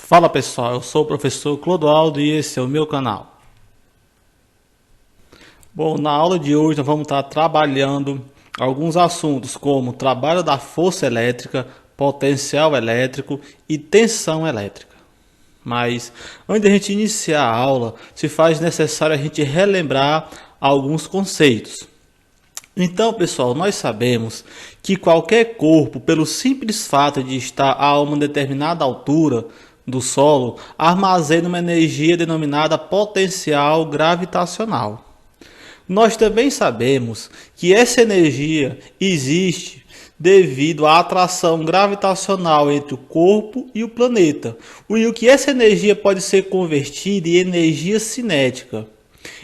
Fala pessoal, eu sou o professor Clodoaldo e esse é o meu canal. Bom, na aula de hoje nós vamos estar trabalhando alguns assuntos como trabalho da força elétrica, potencial elétrico e tensão elétrica. Mas antes de a gente iniciar a aula, se faz necessário a gente relembrar alguns conceitos. Então, pessoal, nós sabemos que qualquer corpo, pelo simples fato de estar a uma determinada altura do solo, armazena uma energia denominada potencial gravitacional. Nós também sabemos que essa energia existe devido à atração gravitacional entre o corpo e o planeta, e o que essa energia pode ser convertida em energia cinética.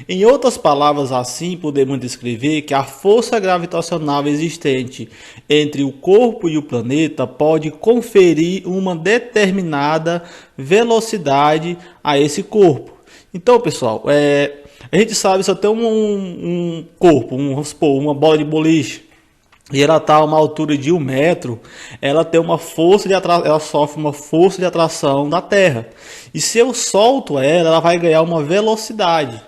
Em outras palavras, assim podemos descrever que a força gravitacional existente entre o corpo e o planeta pode conferir uma determinada velocidade a esse corpo. Então, pessoal, a gente sabe que se eu tenho um corpo, vamos supor, uma bola de boliche, e ela está a uma altura de 1 metro, ela tem uma força de ela sofre uma força de atração da Terra. E se eu solto ela vai ganhar uma velocidade.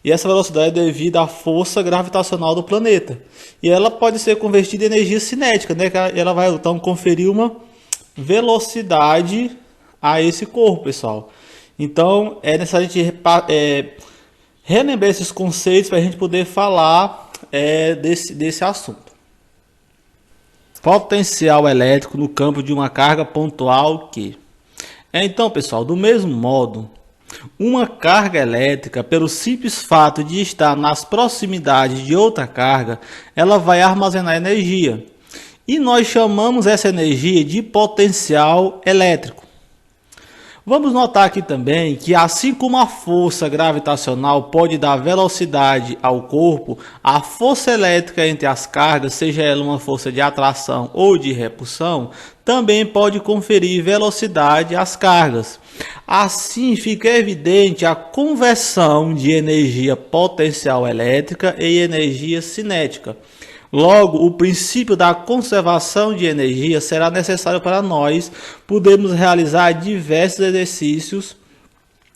E essa velocidade é devido à força gravitacional do planeta. E ela pode ser convertida em energia cinética, né? Ela vai então conferir uma velocidade a esse corpo, pessoal. Então é necessário a gente relembrar esses conceitos para a gente poder falar desse assunto. Potencial elétrico no campo de uma carga pontual que. Então, pessoal, do mesmo modo, uma carga elétrica, pelo simples fato de estar nas proximidades de outra carga, ela vai armazenar energia. E nós chamamos essa energia de potencial elétrico. Vamos notar aqui também que assim como a força gravitacional pode dar velocidade ao corpo, a força elétrica entre as cargas, seja ela uma força de atração ou de repulsão, também pode conferir velocidade às cargas. Assim fica evidente a conversão de energia potencial elétrica em energia cinética. Logo, o princípio da conservação de energia será necessário para nós podermos realizar diversos exercícios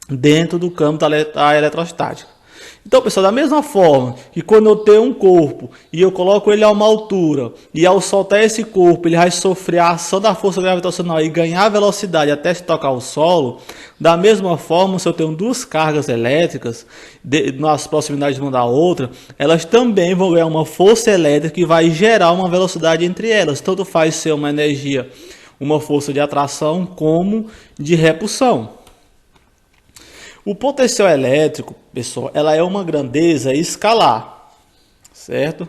dentro do campo da eletrostática. Então, pessoal, da mesma forma que quando eu tenho um corpo e eu coloco ele a uma altura e ao soltar esse corpo ele vai sofrer a ação da força gravitacional e ganhar velocidade até se tocar o solo, da mesma forma, se eu tenho duas cargas elétricas nas proximidades de uma da outra, elas também vão ganhar uma força elétrica que vai gerar uma velocidade entre elas. Tanto faz ser uma energia, uma força de atração como de repulsão. O potencial elétrico, pessoal, ela é uma grandeza escalar, certo?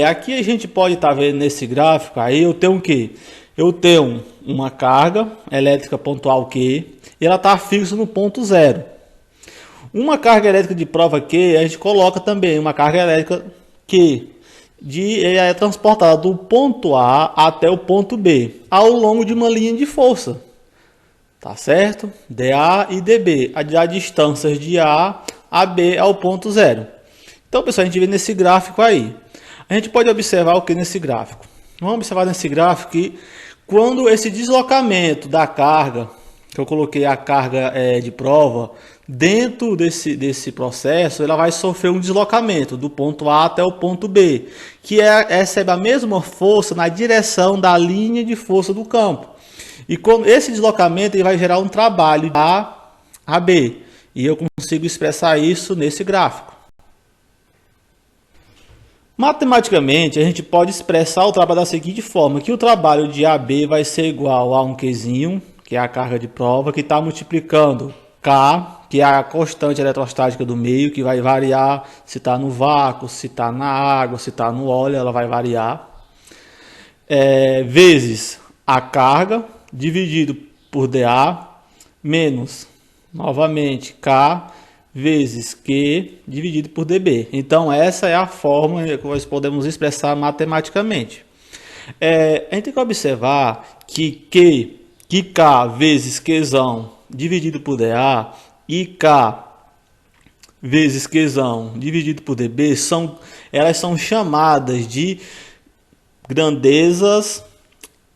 Aqui a gente pode estar vendo nesse gráfico, aí eu tenho o quê? Eu tenho uma carga elétrica pontual Q, e ela está fixa no ponto zero. Uma carga elétrica de prova Q, a gente coloca também uma carga elétrica Q, é transportada do ponto A até o ponto B, ao longo de uma linha de força. Tá certo? DA e DB, a distâncias de A a B ao ponto zero. Então, pessoal, a gente vê nesse gráfico aí. A gente pode observar o que nesse gráfico? Vamos observar nesse gráfico que quando esse deslocamento da carga, que eu coloquei a carga de prova, dentro desse processo, ela vai sofrer um deslocamento do ponto A até o ponto B, que recebe a mesma força na direção da linha de força do campo. E com esse deslocamento ele vai gerar um trabalho de A a B. E eu consigo expressar isso nesse gráfico. Matematicamente, a gente pode expressar o trabalho da seguinte forma, que o trabalho de AB vai ser igual a um Qzinho, que é a carga de prova, que está multiplicando K, que é a constante eletrostática do meio, que vai variar se está no vácuo, se está na água, se está no óleo, ela vai variar. Vezes a carga, dividido por dA, menos, novamente, K, vezes Q, dividido por dB. Então, essa é a fórmula que nós podemos expressar matematicamente. A gente tem que observar que K vezes Qzão, dividido por dA, e K vezes Qzão, dividido por dB, elas são chamadas de grandezas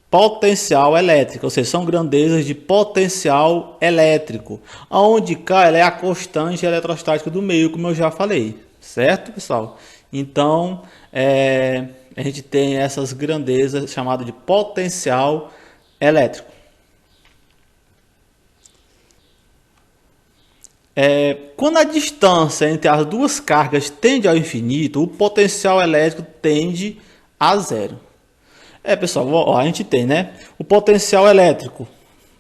potencial elétrico, ou seja, são grandezas de potencial elétrico, onde K ela é a constante eletrostática do meio, como eu já falei, certo, pessoal? Então, a gente tem essas grandezas chamadas de potencial elétrico. Quando a distância entre as duas cargas tende ao infinito, o potencial elétrico tende a zero. Pessoal, ó, a gente tem, né? O potencial elétrico,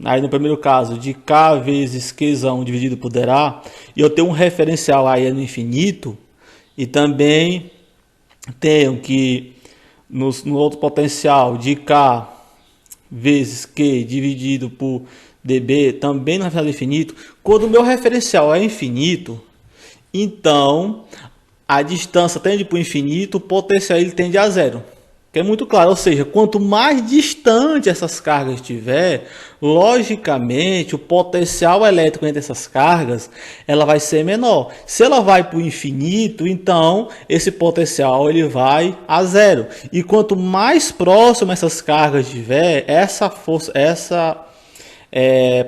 aí no primeiro caso, de K vezes Qzão dividido por dA, e eu tenho um referencial aí no infinito, e também tenho que no outro potencial de K vezes Q dividido por dB, também no referencial infinito. Quando o meu referencial é infinito, então a distância tende para o infinito, o potencial ele tende a zero. Que é muito claro, ou seja, quanto mais distante essas cargas estiver, logicamente o potencial elétrico entre essas cargas ela vai ser menor. Se ela vai para o infinito, então esse potencial ele vai a zero. E quanto mais próximo essas cargas estiver, essa força,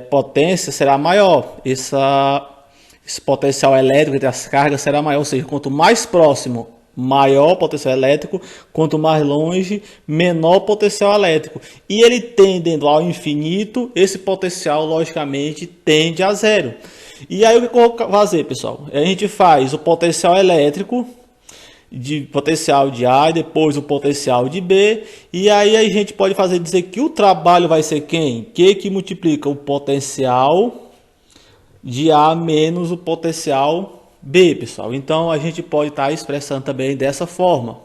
potência será maior. Esse potencial elétrico entre as cargas será maior, ou seja, quanto mais próximo, maior potencial elétrico, quanto mais longe, menor potencial elétrico. E ele tendendo ao infinito, esse potencial logicamente tende a zero. E aí o que eu vou fazer, pessoal? A gente faz o potencial elétrico de potencial de A e depois o potencial de B, e aí a gente pode dizer que o trabalho vai ser quem? Que multiplica o potencial de A menos o potencial B, pessoal. Então a gente pode estar expressando também dessa forma.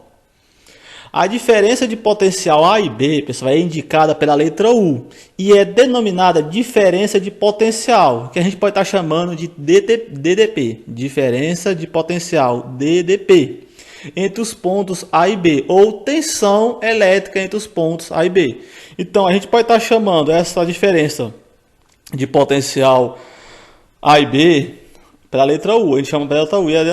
A diferença de potencial A e B, pessoal, é indicada pela letra U e é denominada diferença de potencial, que a gente pode estar chamando de DDP, diferença de potencial, DDP, entre os pontos A e B, ou tensão elétrica entre os pontos A e B. Então a gente pode estar chamando essa diferença de potencial A e B pela letra U, a gente chama pela letra U e é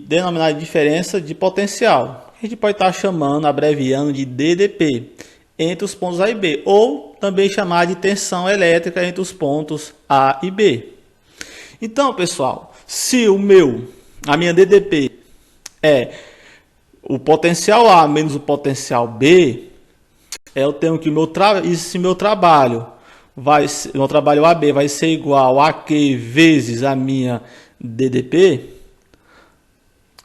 denominada de diferença de potencial. A gente pode estar chamando, abreviando de DDP, entre os pontos A e B, ou também chamar de tensão elétrica entre os pontos A e B. Então, pessoal, se a minha DDP é o potencial A menos o potencial B, eu tenho que meu trabalho AB vai ser igual a Q vezes a minha DDP.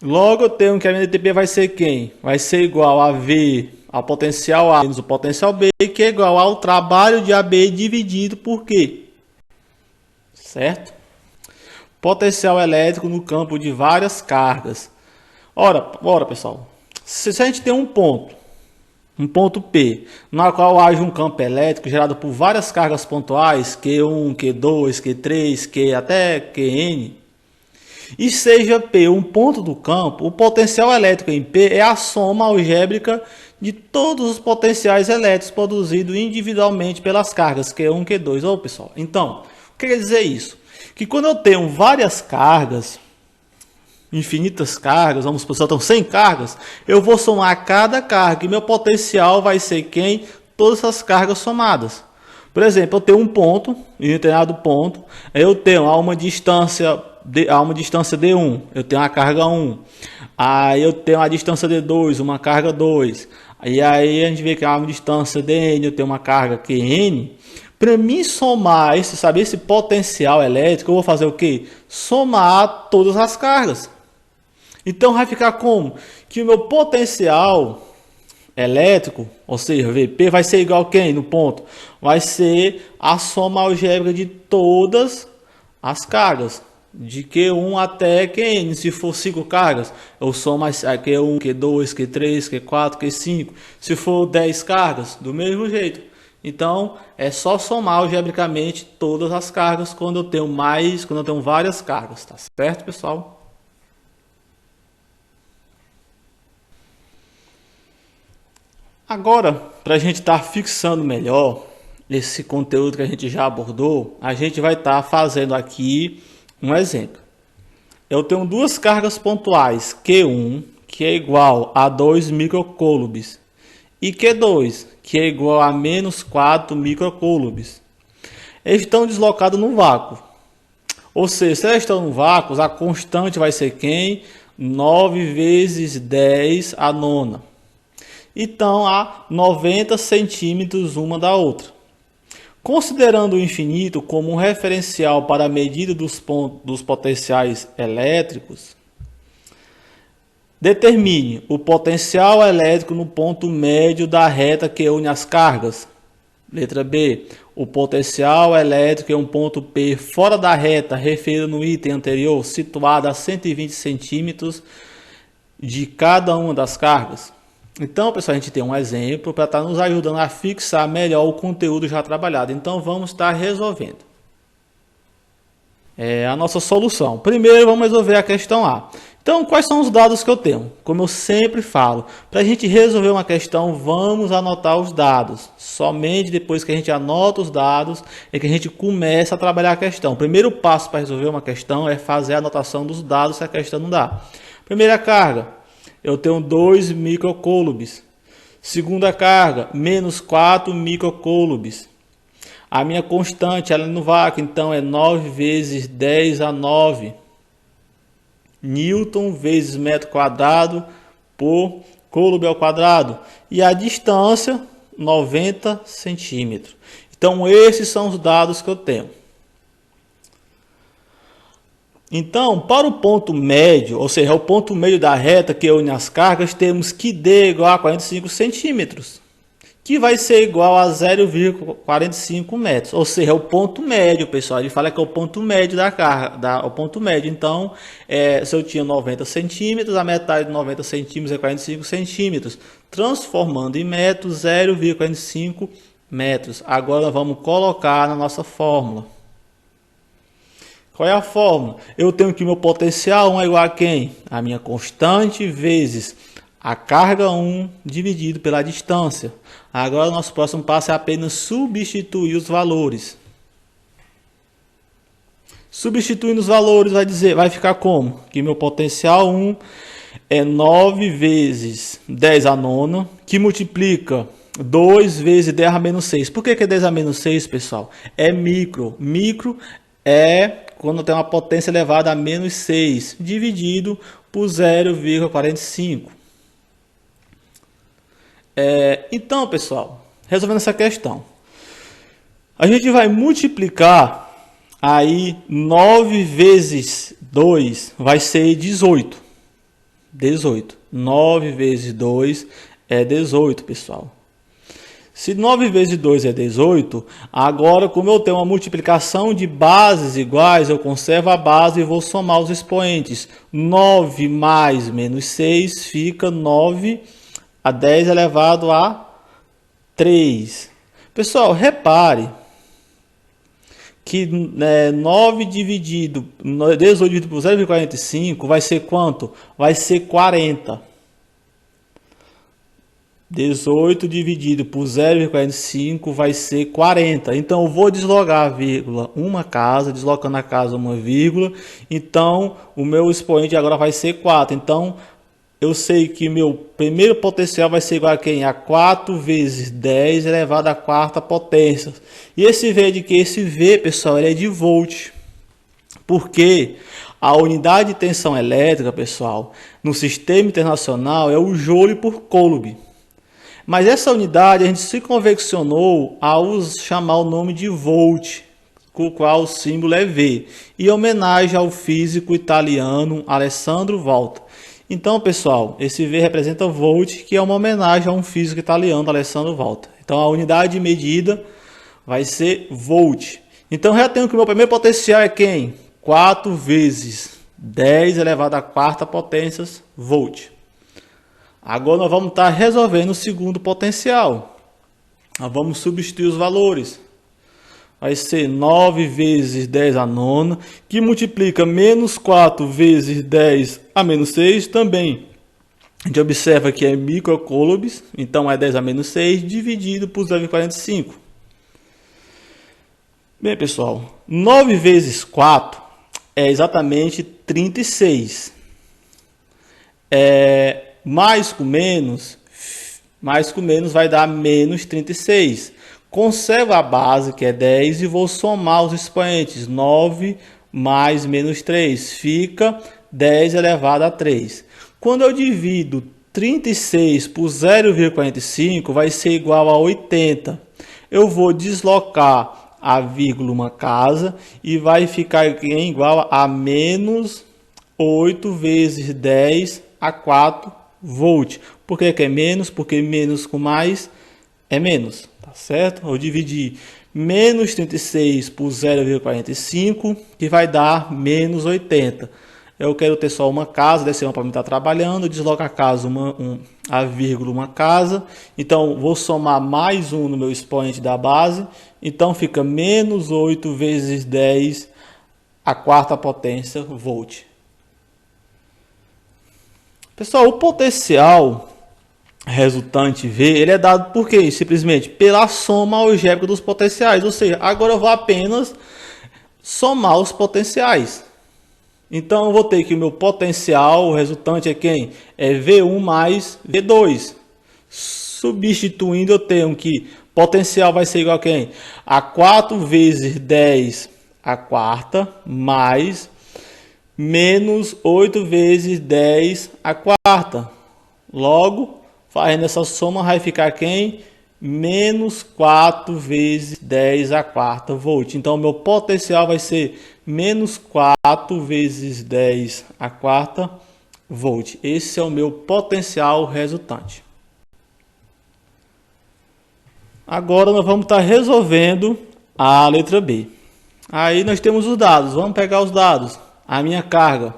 Logo eu tenho que a minha DDP vai ser quem? Vai ser igual a V, a potencial A menos o potencial B, que é igual ao trabalho de AB dividido por Q. Certo? Potencial elétrico no campo de várias cargas. Ora pessoal, se a gente tem um ponto P, na qual haja um campo elétrico gerado por várias cargas pontuais, Q1, Q2, Q3, Q até Qn, e seja P um ponto do campo, o potencial elétrico em P é a soma algébrica de todos os potenciais elétricos produzidos individualmente pelas cargas Q1, Q2. Pessoal, então, o que quer dizer isso? Que quando eu tenho várias cargas, infinitas cargas, vamos supor, então 100 cargas, eu vou somar cada carga e meu potencial vai ser quem? Todas essas cargas somadas. Por exemplo, eu tenho um ponto, em um determinado ponto, eu tenho a uma distância D1, eu tenho a carga 1, aí eu tenho a distância D2, uma carga 2, e aí a gente vê que a uma distância Dn, eu tenho uma carga Qn. Para mim somar esse potencial elétrico, eu vou fazer o quê? Somar todas as cargas. Então vai ficar como? Que o meu potencial elétrico, ou seja, Vp vai ser igual a quem no ponto? Vai ser a soma algébrica de todas as cargas, de Q1 até Qn. Se for 5 cargas, eu somo Q1, Q2, Q3, Q4, Q5. Se for 10 cargas, do mesmo jeito. Então é só somar algebricamente todas as cargas quando eu tenho várias cargas, tá certo, pessoal? Agora, para a gente estar fixando melhor esse conteúdo que a gente já abordou, a gente vai estar fazendo aqui um exemplo. Eu tenho duas cargas pontuais, Q1, que é igual a 2 microcoulombs, e Q2, que é igual a menos 4 microcoulombs. Eles estão deslocados no vácuo. Ou seja, se elas estão no vácuo, a constante vai ser quem? 9 vezes 10 a nona. Então, a 90 centímetros uma da outra. Considerando o infinito como um referencial para a medida dos potenciais elétricos, determine o potencial elétrico no ponto médio da reta que une as cargas. Letra B. O potencial elétrico em um ponto P fora da reta referido no item anterior, situado a 120 centímetros de cada uma das cargas. Então, pessoal, a gente tem um exemplo para estar nos ajudando a fixar melhor o conteúdo já trabalhado. Então, vamos estar resolvendo. A nossa solução. Primeiro, vamos resolver a questão A. Então, quais são os dados que eu tenho? Como eu sempre falo, para a gente resolver uma questão, vamos anotar os dados. Somente depois que a gente anota os dados é que a gente começa a trabalhar a questão. O primeiro passo para resolver uma questão é fazer a anotação dos dados se a questão não dá. Primeira carga, eu tenho 2 microcoulombs. Segunda carga, menos 4 microcoulombs. A minha constante, ela é no vácuo, então é 9 vezes 10 a 9. Newton vezes metro quadrado por coulomb ao quadrado. E a distância, 90 centímetros. Então, esses são os dados que eu tenho. Então, para o ponto médio, ou seja, o ponto médio da reta que une as cargas, temos que D igual a 45 centímetros. Que vai ser igual a 0,45 metros, ou seja, é o ponto médio, pessoal. Ele fala que é o ponto médio da carga, o ponto médio. Então, se eu tinha 90 centímetros, a metade de 90 centímetros é 45 centímetros. Transformando em metros, 0,45 metros. Agora, vamos colocar na nossa fórmula. Qual é a fórmula? Eu tenho que meu potencial 1 é igual a quem? A minha constante vezes a carga 1 dividido pela distância. Agora, o nosso próximo passo é apenas substituir os valores. Substituindo os valores, vai ficar como? Que meu potencial 1 é 9 vezes 10 a nona, que multiplica 2 vezes 10 a menos 6. Por que é 10 a menos 6, pessoal? É micro. Micro é quando tem uma potência elevada a menos 6, dividido por 0,45. Então, pessoal, resolvendo essa questão, a gente vai multiplicar aí 9 vezes 2 vai ser 18. 9 vezes 2 é 18, pessoal. Se 9 vezes 2 é 18, agora, como eu tenho uma multiplicação de bases iguais, eu conservo a base e vou somar os expoentes. 9 mais menos 6 fica 9 a 10 elevado a 3. Pessoal, repare que 9 dividido, 18 dividido por 0,45 vai ser quanto? Vai ser 40. 18 dividido por 0,45 vai ser 40. Então, eu vou deslocar a vírgula uma casa, deslocando a casa uma vírgula. Então, o meu expoente agora vai ser 4. Então, eu sei que meu primeiro potencial vai ser igual a quem? A 4 vezes 10 elevado à quarta potência. E esse V de que? Esse V, pessoal, ele é de volt. Porque a unidade de tensão elétrica, pessoal, no sistema internacional é o joule por coulomb. Mas essa unidade a gente se convencionou a chamar o nome de volt, com o qual o símbolo é V, em homenagem ao físico italiano Alessandro Volta. Então, pessoal, esse V representa volt, que é uma homenagem a um físico italiano Alessandro Volta. Então, a unidade de medida vai ser volt. Então, já tenho que o meu primeiro potencial é quem? 4 vezes 10 elevado à quarta potência volt. Agora nós vamos estar resolvendo o segundo potencial. Nós vamos substituir os valores. Vai ser 9 vezes 10 a nona, que multiplica menos 4 vezes 10 a menos 6 também. A gente observa que é microcoulombs, então é 10 a menos 6 dividido por 0,45. Bem, pessoal, 9 vezes 4 é exatamente 36. Mais com menos mais com menos vai dar menos 36. Conservo a base, que é 10, e vou somar os expoentes. 9 mais menos 3, fica 10 elevado a 3. Quando eu divido 36 por 0,45, vai ser igual a 80. Eu vou deslocar a vírgula uma casa e vai ficar igual a menos 8 vezes 10 a 4 volt. Por que é menos? Porque menos com mais é menos, tá certo? Eu dividi menos 36 por 0,45, que vai dar menos 80. Eu quero ter só uma casa, decima para mim estar trabalhando, desloco a casa, a vírgula, uma casa. Então, vou somar mais 1 no meu expoente da base. Então, fica menos 8 vezes 10 a quarta potência volt. Pessoal, o potencial resultante V, ele é dado por quê? Simplesmente pela soma algébrica dos potenciais. Ou seja, agora eu vou apenas somar os potenciais. Então, eu vou ter que o meu potencial, o resultante é quem? É V1 mais V2. Substituindo, eu tenho que potencial vai ser igual a quem? A 4 vezes 10 a quarta, mais menos 8 vezes 10 a quarta. Logo, fazendo essa soma, vai ficar quem? Menos 4 vezes 10 a quarta volt. Então, o meu potencial vai ser menos 4 vezes 10 a quarta volt. Esse é o meu potencial resultante. Agora, nós vamos estar resolvendo a letra B. Aí, nós temos os dados. Vamos pegar os dados. A minha carga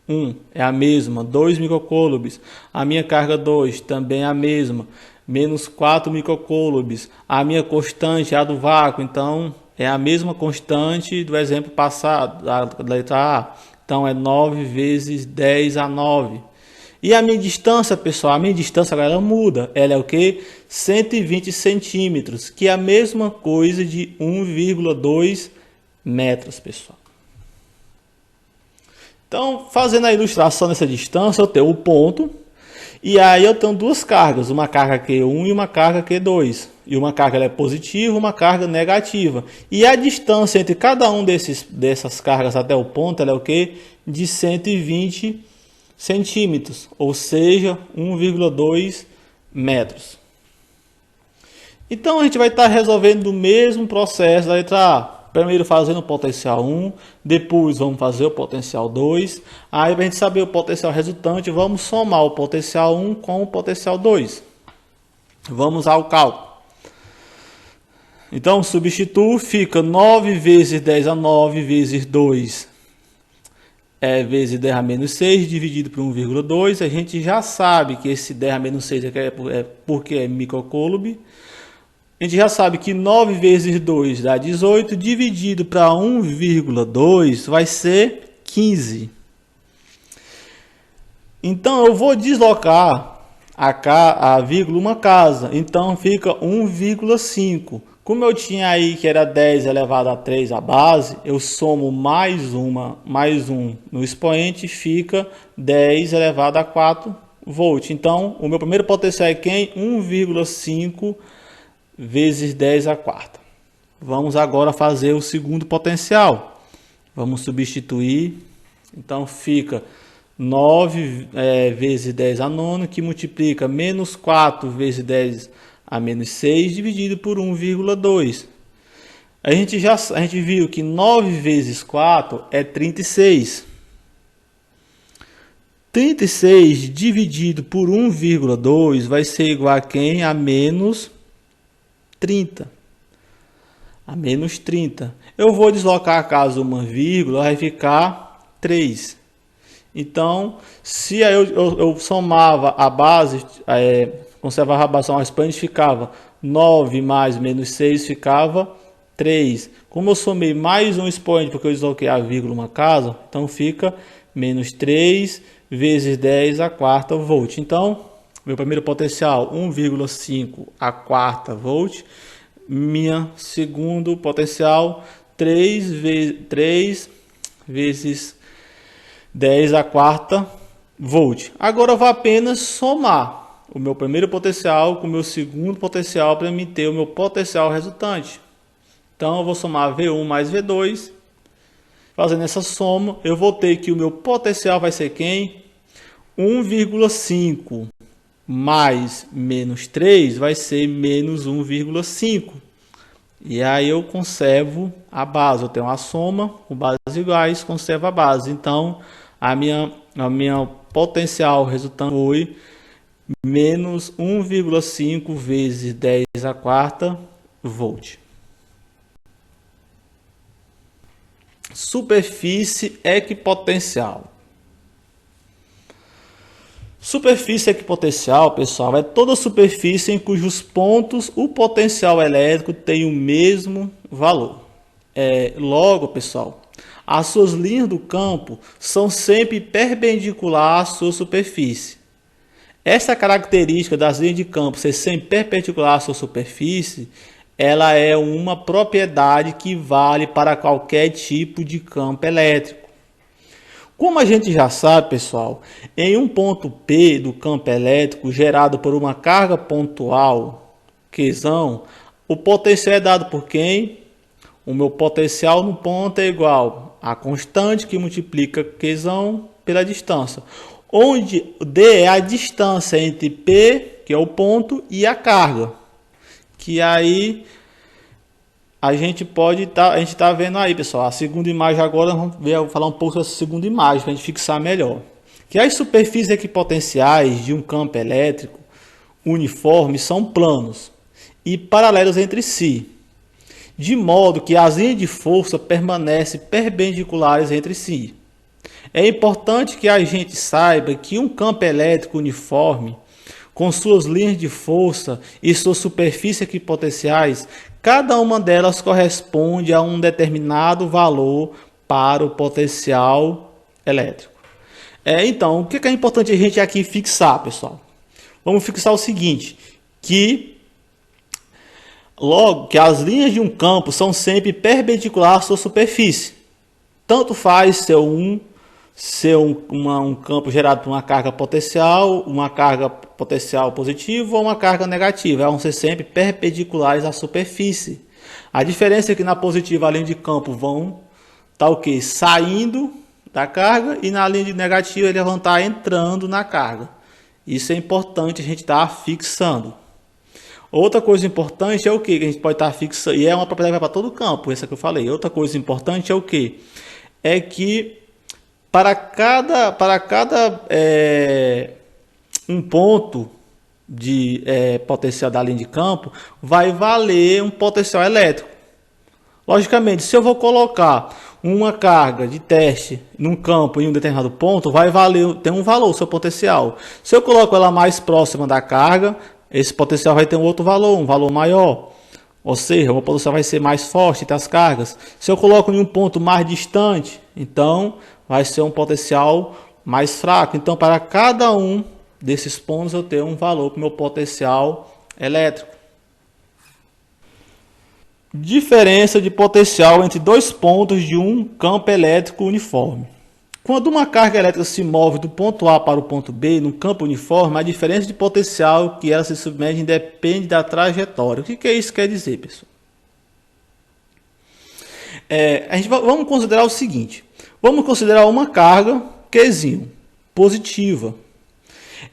1 é a mesma, 2 microcoulombs. A minha carga 2 também é a mesma, menos 4 microcoulombs. A minha constante é a do vácuo, então é a mesma constante do exemplo passado, da letra A. Então é 9 vezes 10 a 9. E a minha distância, pessoal, a minha distância agora ela muda. Ela é o que? 120 centímetros, que é a mesma coisa de 1,2 metros, pessoal. Então, fazendo a ilustração dessa distância, eu tenho o ponto, e aí eu tenho duas cargas, uma carga Q1 e uma carga Q2. E uma carga ela é positiva, uma carga negativa. E a distância entre cada um dessas cargas até o ponto ela é o quê? De 120 centímetros, ou seja, 1,2 metros. Então, a gente vai estar resolvendo o mesmo processo da letra A. Primeiro fazendo o potencial 1, depois vamos fazer o potencial 2. Aí, para a gente saber o potencial resultante, vamos somar o potencial 1 com o potencial 2. Vamos ao cálculo. Então, substituo, fica 9 vezes 10 a 9 vezes 2 vezes 10 a menos 6 dividido por 1,2. A gente já sabe que esse 10 a menos 6 é porque é microcoulomb. A gente já sabe que 9 vezes 2 dá 18, dividido para 1,2 vai ser 15. Então, eu vou deslocar a vírgula uma casa. Então, fica 1,5. Como eu tinha aí que era 10 elevado a 3 a base, eu somo mais um no expoente, fica 10 elevado a 4 volt. Então, o meu primeiro potencial é quem? 1,5 vezes 10 a quarta. Vamos agora fazer o segundo potencial. Vamos substituir. Então, fica 9 vezes 10 a nona, que multiplica menos 4 vezes 10 a menos 6, dividido por 1,2. A gente viu que 9 vezes 4 é 36. 36 dividido por 1,2 vai ser igual a quem? A menos 30. A menos 30. Eu vou deslocar a casa uma vírgula, vai ficar 3. Então, se eu somava a base, conservava a base ao expoente, ficava 9 mais menos 6, ficava 3. Como eu somei mais um expoente, porque eu desloquei a vírgula uma casa, então fica menos 3 vezes 10 a quarta volt. Então, meu primeiro potencial, 1,5 a quarta volt. Minha segundo potencial, 3 vezes 10 a quarta volt. Agora eu vou apenas somar o meu primeiro potencial com o meu segundo potencial para mim ter o meu potencial resultante. Então eu vou somar V1 mais V2. Fazendo essa soma, eu vou ter que o meu potencial vai ser quem? 1,5 mais menos 3 vai ser menos 1,5. E aí eu conservo a base. Eu tenho a soma com bases iguais, conservo a base. Então a minha potencial resultante foi menos 1,5 vezes 10 a quarta volt. Superfície equipotencial. Superfície equipotencial, pessoal, é toda superfície em cujos pontos o potencial elétrico tem o mesmo valor. Logo, pessoal, as suas linhas do campo são sempre perpendiculares à sua superfície. Essa característica das linhas de campo ser sempre perpendicular à sua superfície, ela é uma propriedade que vale para qualquer tipo de campo elétrico. Como a gente já sabe, pessoal, em um ponto P do campo elétrico gerado por uma carga pontual, Qzão, o potencial é dado por quem? O meu potencial no ponto é igual a constante que multiplica Qzão pela distância, onde D é a distância entre P, que é o ponto, e a carga. Que aí a gente está vendo aí, pessoal, a segunda imagem agora, vamos falar um pouco sobre essa segunda imagem, para a gente fixar melhor. Que as superfícies equipotenciais de um campo elétrico uniforme são planos e paralelos entre si, de modo que as linhas de força permanecem perpendiculares entre si. É importante que a gente saiba que um campo elétrico uniforme, com suas linhas de força e suas superfícies equipotenciais, cada uma delas corresponde a um determinado valor para o potencial elétrico. Então, o que é importante a gente aqui fixar, pessoal? Vamos fixar o seguinte, que logo que as linhas de um campo são sempre perpendiculares à sua superfície. Tanto faz ser um campo gerado por uma carga potencial positiva ou uma carga negativa. Vão ser sempre perpendiculares à superfície. A diferença é que na positiva a linha de campo vão estar saindo da carga e na linha de negativa eles vão estar entrando na carga. Isso é importante a gente estar fixando. Outra coisa importante é o que a gente pode estar fixando, e é uma propriedade para todo o campo, essa que eu falei. Outra coisa importante é o que? É que para cada um ponto de potencial da linha de campo, vai valer um potencial elétrico. Logicamente, se eu vou colocar uma carga de teste num campo em um determinado ponto, vai valer, tem um valor o seu potencial. Se eu coloco ela mais próxima da carga, esse potencial vai ter um outro valor, um valor maior. Ou seja, o potencial vai ser mais forte entre as cargas. Se eu coloco em um ponto mais distante, então vai ser um potencial mais fraco. Então, para cada um desses pontos, eu tenho um valor para o meu potencial elétrico. Diferença de potencial entre dois pontos de um campo elétrico uniforme. Quando uma carga elétrica se move do ponto A para o ponto B, no campo uniforme, a diferença de potencial que ela se submete depende da trajetória. O que isso quer dizer, pessoal? Vamos considerar o seguinte. Vamos considerar uma carga Qzinho, positiva,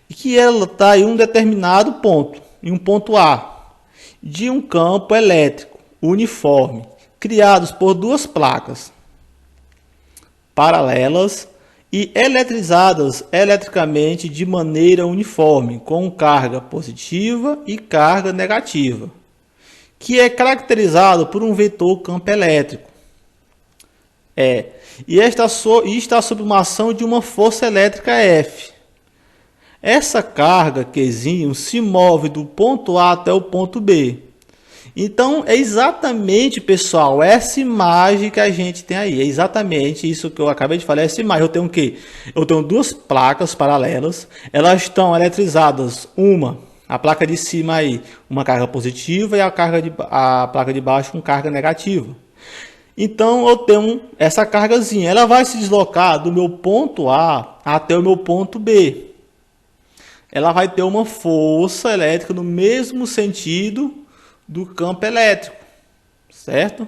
e que ela está em um determinado ponto, em um ponto A, de um campo elétrico uniforme, criados por duas placas paralelas e eletrizadas eletricamente de maneira uniforme, com carga positiva e carga negativa, que é caracterizado por um vetor campo elétrico. E está sob uma ação de uma força elétrica F. Essa carga Qzinho se move do ponto A até o ponto B. Então, é exatamente, pessoal, essa imagem que a gente tem aí. É exatamente isso que eu acabei de falar, essa imagem. Eu tenho o quê? Eu tenho duas placas paralelas. Elas estão eletrizadas, a placa de cima aí, uma carga positiva e a placa de baixo com carga negativa. Então, eu tenho essa cargazinha. Ela vai se deslocar do meu ponto A até o meu ponto B. ela vai ter uma força elétrica no mesmo sentido do campo elétrico, certo?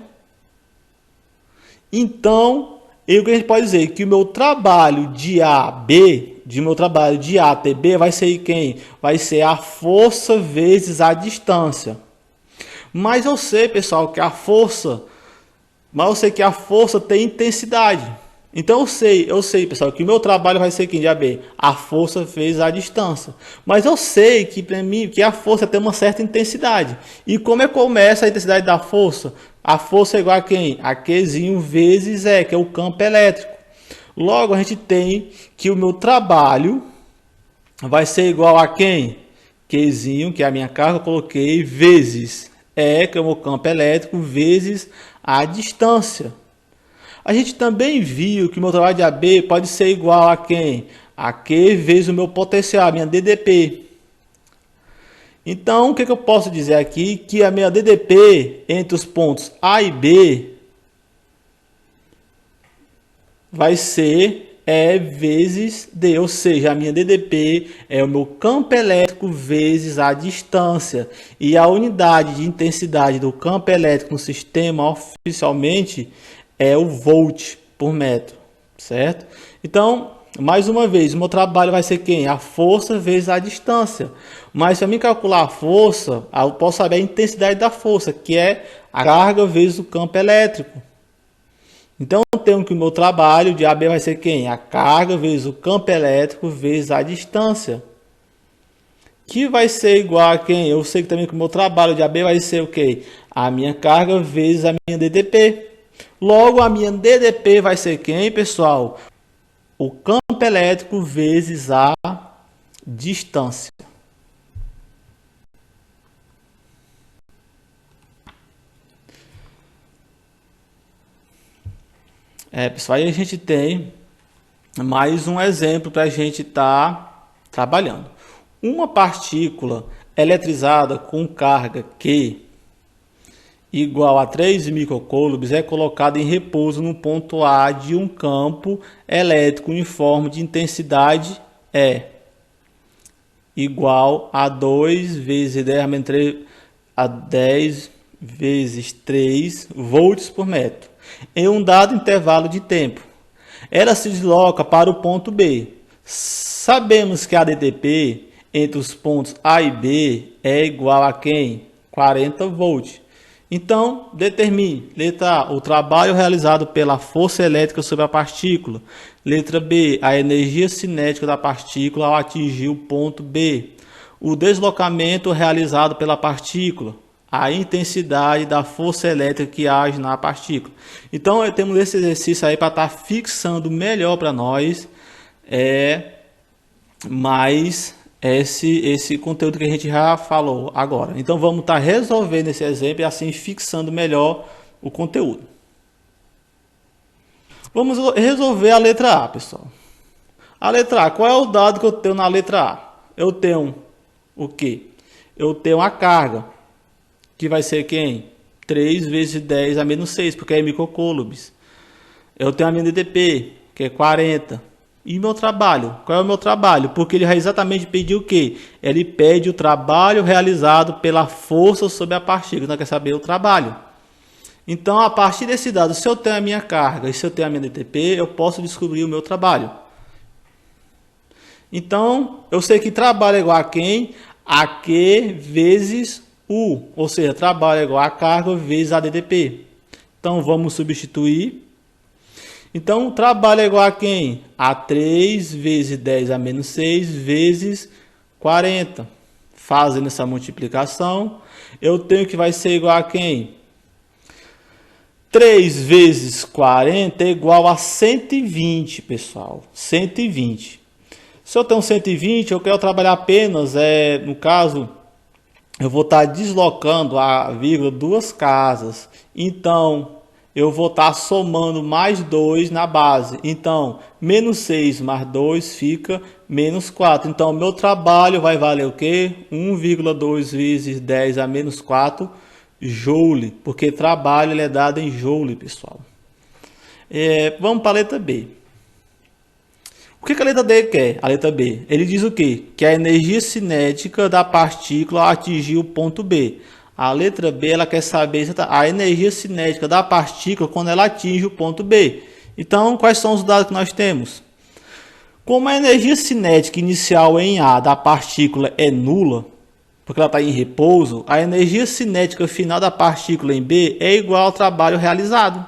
Então, o que a gente pode dizer? Que o meu trabalho de A a B, meu trabalho de A até B, vai ser quem? Vai ser a força vezes a distância. Mas eu sei, pessoal, que a força tem intensidade. Então eu sei, pessoal, que o meu trabalho vai ser quem de A a B? A força vezes a distância. Mas eu sei que para mim que a força tem uma certa intensidade. E como é que começa a intensidade da força? A força é igual a quem? A Qzinho vezes E, que é o campo elétrico. Logo a gente tem que o meu trabalho vai ser igual a quem? Qzinho, que é a minha carga, eu coloquei, vezes E, que é o meu campo elétrico, vezes a distância. A gente também viu que o meu trabalho de AB pode ser igual a quem? A Q vezes o meu potencial, a minha DDP. Então, o que eu posso dizer aqui? Que a minha DDP entre os pontos A e B vai ser E vezes D, ou seja, a minha DDP é o meu campo elétrico vezes a distância. E a unidade de intensidade do campo elétrico no sistema oficialmente é o volt por metro, certo? Então, mais uma vez, o meu trabalho vai ser quem? A força vezes a distância. Mas se eu me calcular a força, eu posso saber a intensidade da força, que é a carga vezes o campo elétrico. Então, eu tenho que o meu trabalho de AB vai ser quem? A carga vezes o campo elétrico vezes a distância. Que vai ser igual a quem? Eu sei que também que o meu trabalho de AB vai ser o quê? A minha carga vezes a minha DDP. Logo, a minha DDP vai ser quem, pessoal? O campo elétrico vezes a distância. Pessoal, aí a gente tem mais um exemplo para a gente estar trabalhando. Uma partícula eletrizada com carga Q igual a 3 microcoulombs é colocada em repouso no ponto A de um campo elétrico uniforme de intensidade E igual a 2 vezes 10 menos 3 a 10 vezes 3 volts por metro em um dado intervalo de tempo. Ela se desloca para o ponto B. Sabemos que a DTP entre os pontos A e B é igual a quem? 40 volts. Então, determine. Letra A, o trabalho realizado pela força elétrica sobre a partícula. Letra B, a energia cinética da partícula ao atingir o ponto B. O deslocamento realizado pela partícula. A intensidade da força elétrica que age na partícula. Então, temos esse exercício aí para estar fixando melhor para nós mais esse conteúdo que a gente já falou agora. Então vamos estar resolvendo esse exemplo e assim fixando melhor o conteúdo. Vamos resolver a letra A, pessoal. A letra A, qual é o dado que eu tenho na letra A? Eu tenho o quê? Eu tenho a carga, que vai ser quem? 3 vezes 10 a menos 6, porque é microcoulombs. Eu tenho a minha DTP, que é 40. E meu trabalho? Qual é o meu trabalho? Porque ele exatamente pediu o quê? Ele pede o trabalho realizado pela força sobre a partícula. Então, quer saber o trabalho. Então, a partir desse dado, se eu tenho a minha carga e se eu tenho a minha DTP, eu posso descobrir o meu trabalho. Então, eu sei que trabalho é igual a quem? A Q vezes U. Ou seja, trabalho é igual a carga vezes a DTP. Então, vamos substituir. Então, o trabalho é igual a quem? A 3 vezes 10 a menos 6 vezes 40. Fazendo essa multiplicação, eu tenho que vai ser igual a quem? 3 vezes 40 é igual a 120, pessoal. 120. Se eu tenho 120, eu quero trabalhar apenas, no caso, eu vou estar deslocando a vírgula duas casas. Então, eu vou estar somando mais 2 na base. Então, menos 6 mais 2 fica menos 4. Então, o meu trabalho vai valer o quê? 1,2 vezes 10 a menos 4 joule. Porque trabalho ele é dado em joule, pessoal. Vamos para a letra B. O que a letra D quer? A letra B. Ele diz o quê? Que a energia cinética da partícula atingiu o ponto B. A letra B, ela quer saber a energia cinética da partícula quando ela atinge o ponto B. Então, quais são os dados que nós temos? Como a energia cinética inicial em A da partícula é nula, porque ela está em repouso, a energia cinética final da partícula em B é igual ao trabalho realizado.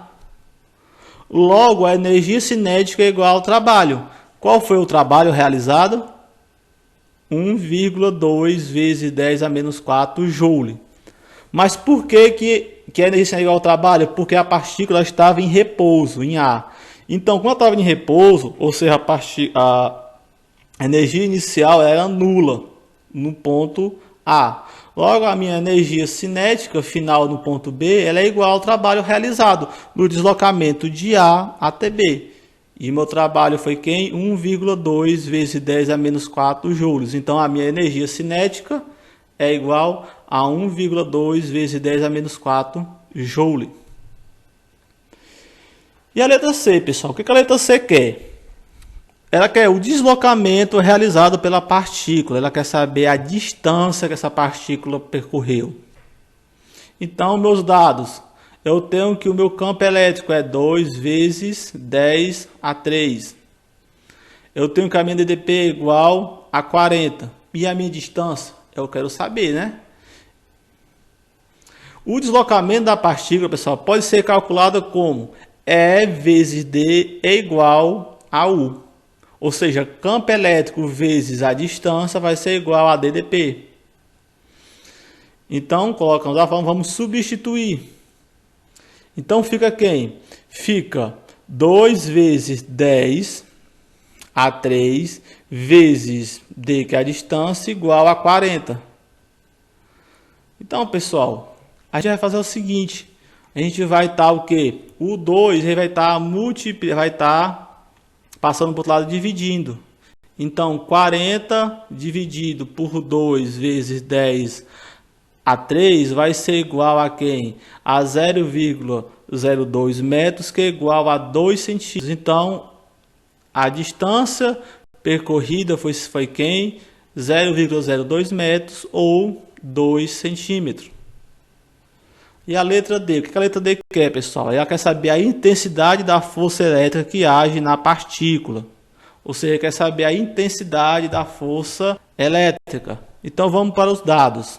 Logo, a energia cinética é igual ao trabalho. Qual foi o trabalho realizado? 1,2 vezes 10 a menos 4 joule. Mas por que a energia cinética é igual ao trabalho? Porque a partícula estava em repouso, em A. Então, quando ela estava em repouso, ou seja, a energia inicial era nula no ponto A. Logo, a minha energia cinética final no ponto B ela é igual ao trabalho realizado no deslocamento de A até B. E meu trabalho foi quem? 1,2 vezes 10 a menos 4 joules. Então, a minha energia cinética é igual a 1,2 vezes 10 a menos 4 joule. E a letra C, pessoal? O que a letra C quer? Ela quer o deslocamento realizado pela partícula. Ela quer saber a distância que essa partícula percorreu. Então, meus dados. Eu tenho que o meu campo elétrico é 2 vezes 10 a 3. Eu tenho que a minha DDP é igual a 40. E a minha distância? Eu quero saber, né? O deslocamento da partícula, pessoal, pode ser calculado como E vezes D é igual a U. Ou seja, campo elétrico vezes a distância vai ser igual a DDP. Então, colocamos a forma, vamos substituir. Então, fica quem? Fica 2 vezes 10 a 3 vezes D, que é a distância, igual a 40. Então, pessoal, a gente vai fazer o seguinte. A gente vai estar o quê? O 2 vai estar passando para o outro lado dividindo. Então, 40 dividido por 2 vezes 10 a 3 vai ser igual a quem? A 0,02 metros, que é igual a 2 centímetros. Então, a distância percorrida foi quem? 0,02 metros ou 2 centímetros. E a letra D? O que a letra D quer, pessoal? Ela quer saber a intensidade da força elétrica que age na partícula. Ou seja, quer saber a intensidade da força elétrica. Então, vamos para os dados.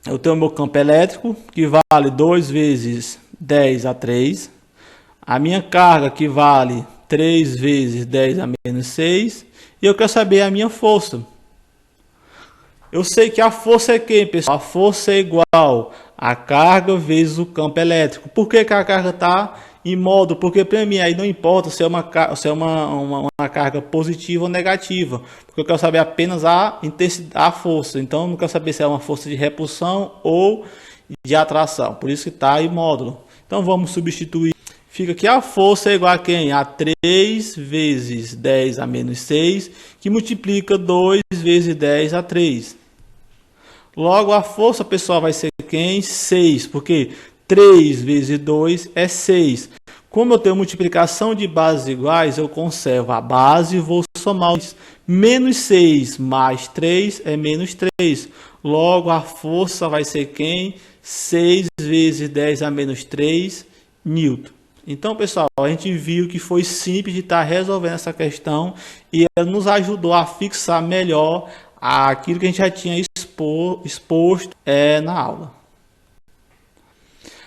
Eu tenho o meu campo elétrico, que vale 2 vezes 10 a 3. A minha carga, que vale 3 vezes 10 a menos 6. E eu quero saber a minha força. Eu sei que a força é quem, pessoal? A força é igual a carga vezes o campo elétrico. Por que a carga está em modo? Porque para mim aí não importa se é uma carga positiva ou negativa. Porque eu quero saber apenas a intensidade, a força. Então eu não quero saber se é uma força de repulsão ou de atração. Por isso que está em módulo. Então vamos substituir. Fica que a força é igual a quem? A 3 vezes 10 a menos 6, que multiplica 2 vezes 10 a 3. Logo, a força, pessoal, vai ser quem? 6, porque 3 vezes 2 é 6. Como eu tenho multiplicação de bases iguais, eu conservo a base e vou somar. Menos 6 mais 3 é menos 3. Logo, a força vai ser quem? 6 vezes 10 a menos 3 newton. Então, pessoal, a gente viu que foi simples de estar resolvendo essa questão e ela nos ajudou a fixar melhor aquilo que a gente já tinha exposto na aula.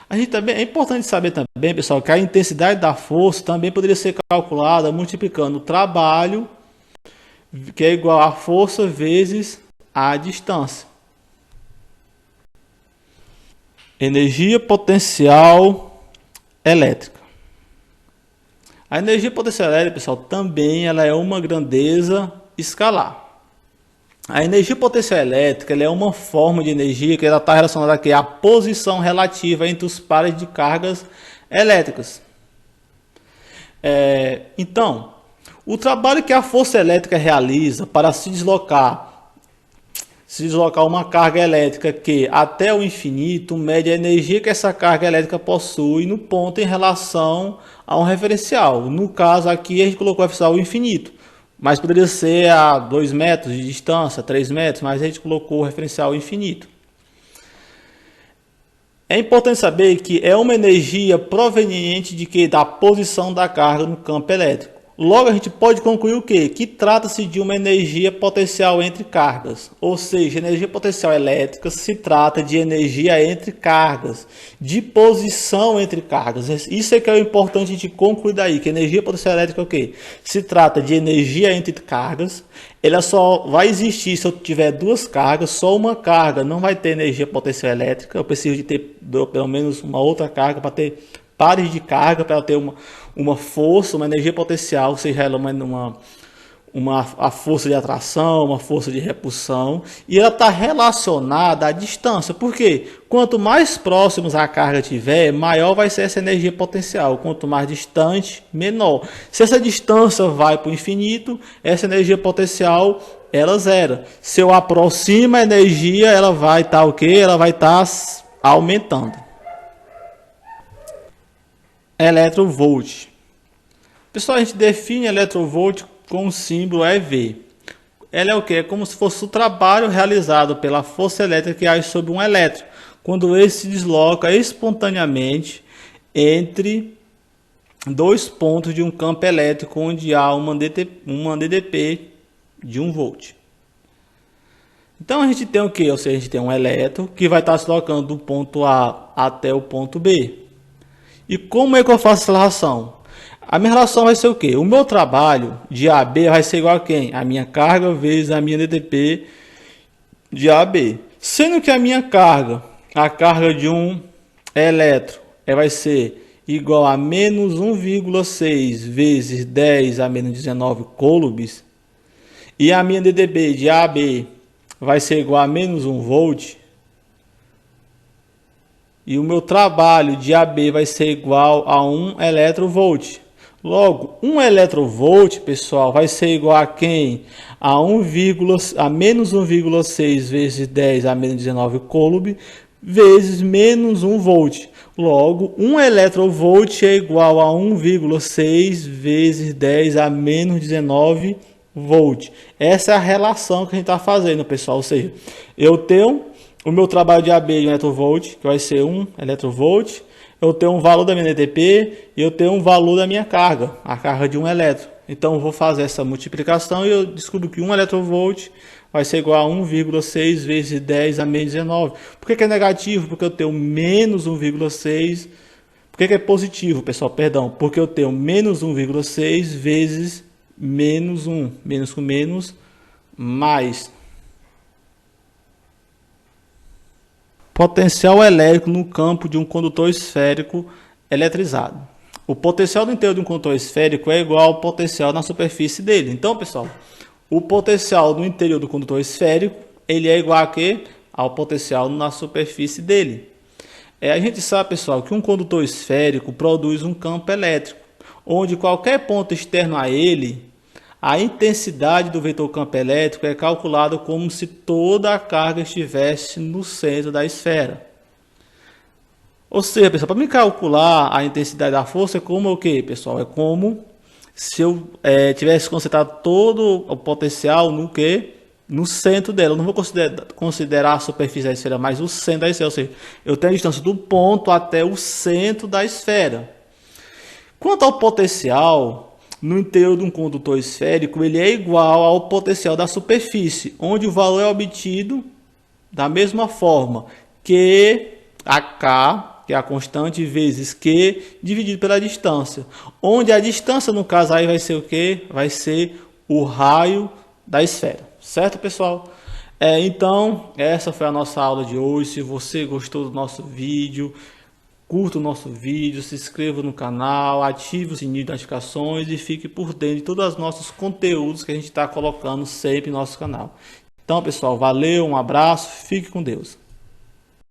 A gente também, é importante saber também, pessoal, que a intensidade da força também poderia ser calculada multiplicando o trabalho, que é igual a força vezes a distância. Energia potencial elétrica. A energia potencial elétrica, pessoal, também ela é uma grandeza escalar. A energia potencial elétrica ela é uma forma de energia que está relacionada aqui à posição relativa entre os pares de cargas elétricas. Então, o trabalho que a força elétrica realiza para se deslocar se deslocar uma carga elétrica que até o infinito mede a energia que essa carga elétrica possui no ponto em relação a um referencial. No caso aqui a gente colocou o referencial infinito, mas poderia ser a 2 metros de distância, 3 metros, mas a gente colocou o referencial infinito. É importante saber que é uma energia proveniente de que? Da posição da carga no campo elétrico. Logo, a gente pode concluir o quê? Que trata-se de uma energia potencial entre cargas. Ou seja, energia potencial elétrica se trata de energia entre cargas, de posição entre cargas. Isso é que é importante a gente concluir daí, que energia potencial elétrica é o quê? Se trata de energia entre cargas. Ela só vai existir se eu tiver duas cargas, só uma carga não vai ter energia potencial elétrica. Eu preciso de ter pelo menos uma outra carga para ter pares de carga, para ter uma força, uma energia potencial, seja ela a força de atração, uma força de repulsão, e ela está relacionada à distância. Por quê? Quanto mais próximos a carga tiver, maior vai ser essa energia potencial. Quanto mais distante, menor. Se essa distância vai para o infinito, essa energia potencial ela zera. Se eu aproximo a energia, ela vai estar o quê? Ela vai estar aumentando. Eletrovolt. Pessoal, a gente define eletrovolt com o símbolo EV. Ela é o que? É como se fosse o trabalho realizado pela força elétrica que age sobre um elétron, quando ele se desloca espontaneamente entre dois pontos de um campo elétrico onde há uma DDP de 1 volt. Então a gente tem o que? Ou seja, a gente tem um elétron que vai estar se deslocando do ponto A até o ponto B. E como é que eu faço essa relação? A minha relação vai ser o quê? O meu trabalho de AB vai ser igual a quem? A minha carga vezes a minha DDP de AB. Sendo que a minha carga, a carga de um elétron, vai ser igual a menos 1,6 vezes 10 a menos 19 coulombs. E a minha DDP de AB vai ser igual a menos 1 volt. E o meu trabalho de AB vai ser igual a 1 eletrovolt. Logo, 1 eletrovolt, pessoal, vai ser igual a quem? A menos 1,6 vezes 10 a menos 19 coulomb vezes menos 1 volt. Logo, 1 eletrovolt é igual a 1,6 vezes 10 a menos 19 volt. Essa é a relação que a gente está fazendo, pessoal. Ou seja, eu tenho o meu trabalho de AB de 1 eletrovolt, que vai ser 1 eletrovolt. Eu tenho um valor da minha DTP e eu tenho um valor da minha carga, a carga de 1 elétron. Então eu vou fazer essa multiplicação e eu descubro que 1 eletrovolt vai ser igual a 1,6 vezes 10 a menos 19. Por que é negativo? Porque eu tenho menos 1,6. Por que é positivo, pessoal? Perdão. Porque eu tenho menos 1,6 vezes menos 1. Menos com menos, mais. Potencial elétrico no campo de um condutor esférico eletrizado. O potencial do interior de um condutor esférico é igual ao potencial na superfície dele. Então, pessoal, o potencial no interior do condutor esférico, ele é igual a quê? Ao potencial na superfície dele. A gente sabe, pessoal, que um condutor esférico produz um campo elétrico, onde qualquer ponto externo a ele, a intensidade do vetor campo elétrico é calculada como se toda a carga estivesse no centro da esfera. Ou seja, pessoal, para me calcular a intensidade da força é como o que, pessoal? É como se eu tivesse concentrado todo o potencial no que? No centro dela. Eu não vou considerar a superfície da esfera, mas o centro da esfera. Ou seja, eu tenho a distância do ponto até o centro da esfera. Quanto ao potencial no interior de um condutor esférico, ele é igual ao potencial da superfície, onde o valor é obtido da mesma forma que a K, que é a constante, vezes Q, dividido pela distância. Onde a distância, no caso, aí vai ser o quê? Vai ser o raio da esfera. Certo, pessoal? Então, essa foi a nossa aula de hoje. Se você gostou do nosso vídeo, curta o nosso vídeo, se inscreva no canal, ative o sininho de notificações e fique por dentro de todos os nossos conteúdos que a gente está colocando sempre no nosso canal. Então, pessoal, valeu, um abraço, fique com Deus.